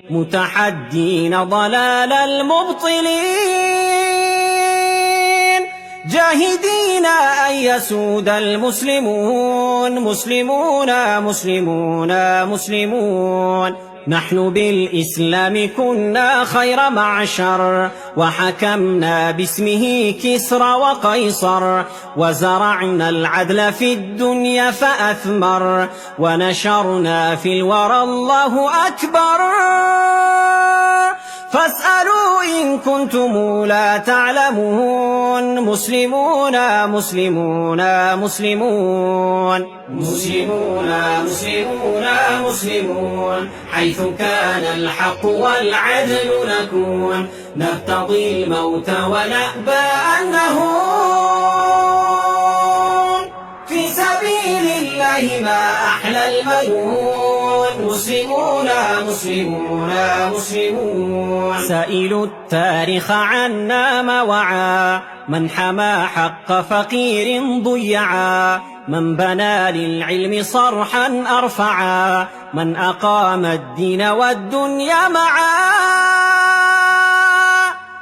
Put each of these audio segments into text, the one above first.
متحدين ضلال المبطلين، جاهدين أن يسود المسلمون، مسلمون مسلمون مسلمون. نحن بالإسلام كنا خير معشر، وحكمنا باسمه كسرى وقيصر، وزرعنا العدل في الدنيا فأثمر، ونشرنا في الورى الله أكبر. فاسألوا إن كنتم لا تعلمون، مسلمون مسلمون مسلمون. مسلمون مسلمون مسلمون، حيث كان الحق والعدل نكون، نرتضي الموت ونأبى أن نهون، في سبيل الله ما أحلى المنون، مسلمون مسلمون مسلمون. سائلوا التاريخ عنا ما وعى، من حمى حق فقير ضيعا، من بنى للعلم صرحا أرفعا، من أقام الدين والدنيا معا.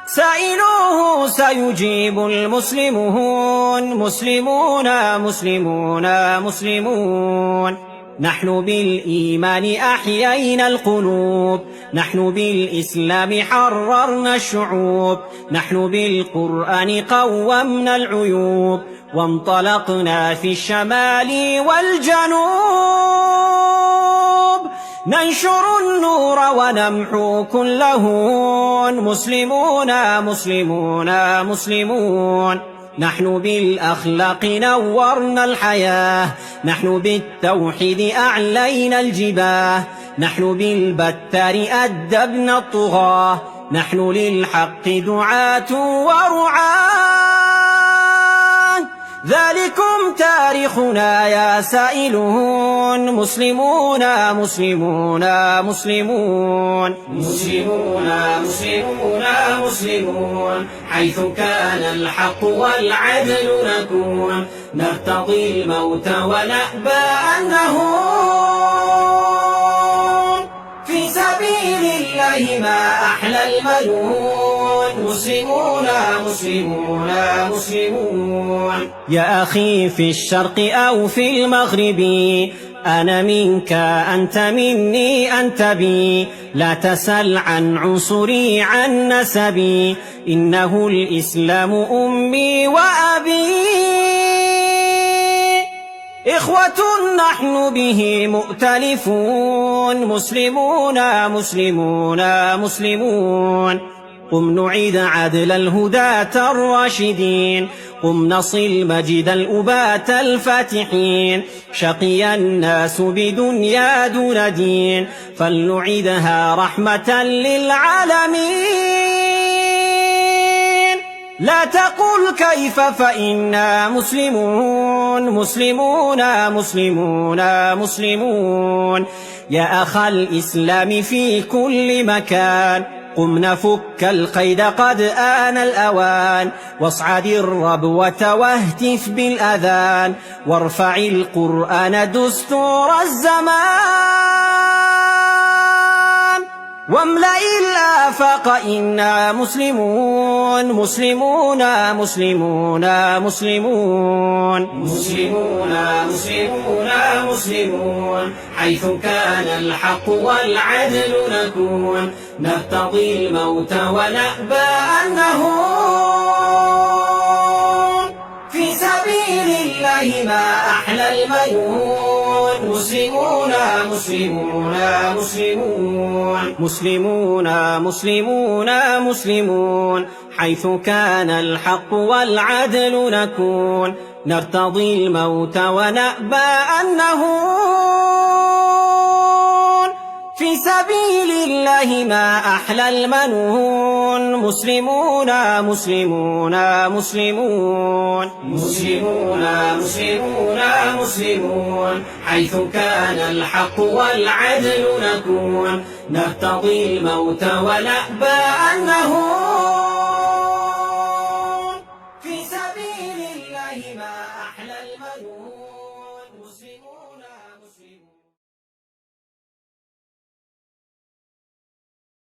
سائلوه سيجيب المسلمون، مسلمون مسلمون مسلمون. نحن بالإيمان أحيينا القلوب، نحن بالإسلام حررنا الشعوب، نحن بالقرآن قومنا العيوب، وانطلقنا في الشمال والجنوب، ننشر النور ونمحو كل هون، مسلمون مسلمون مسلمون. نحن بالأخلاق نورنا الحياة، نحن بالتوحيد أعلينا الجباه، نحن بالبتار أدبنا الطغاة، نحن للحق دعاة ورعاة. ذلكم تاريخنا يا سائلون، مسلمون مسلمون مسلمون. مسلمون مسلمون مسلمون، حيث كان الحق والعدل نكون، نرتضي الموت ونأبى أن نهون، في سبيل الله ما أحلى المنون، مسلمون مسلمون مسلمون. يا أخي في الشرق أو في المغرب، أنا منك أنت مني أنت بي، لا تسل عن عنصري عن نسبي، إنه الإسلام أمي وأبي. إخوة نحن به مؤتلفون، مسلمون مسلمون مسلمون. قم نعيد عدل الهداة الراشدين، قم نصل مجد الأباة الفاتحين، شقي الناس بدنيا دون دين، فلنعيدها رحمة للعالمين. لا تقل كيف فإنا مسلمون، مسلمون مسلمون مسلمون. يا أخ الإسلام في كل مكان، قم نفك القيد قد آن الأوان، واصعد الربوة واهتف بالأذان، وارفع القرآن دستور الزمان، واملأ الآفاق إنا مسلمون، مسلمون مسلمون مسلمون. مسلمون مسلمون مسلمون، حيث كان الحق والعدل نكون، نرتضي الموت ونأبى أن نهون، في سبيل الله ما أحلى المنون، مسلمون مسلمون مسلمون. مسلمون مسلمون مسلمون، حيث كان الحق والعدل نكون، نرتضي الموت ونأبى أن نهون، في سبيل الله ما أحلى المنون، مسلمون مسلمون مسلمون. مسلمون مسلمون مسلمون، حيث كان الحق والعدل نكون، نرتضي الموت ونأبى أن نهون.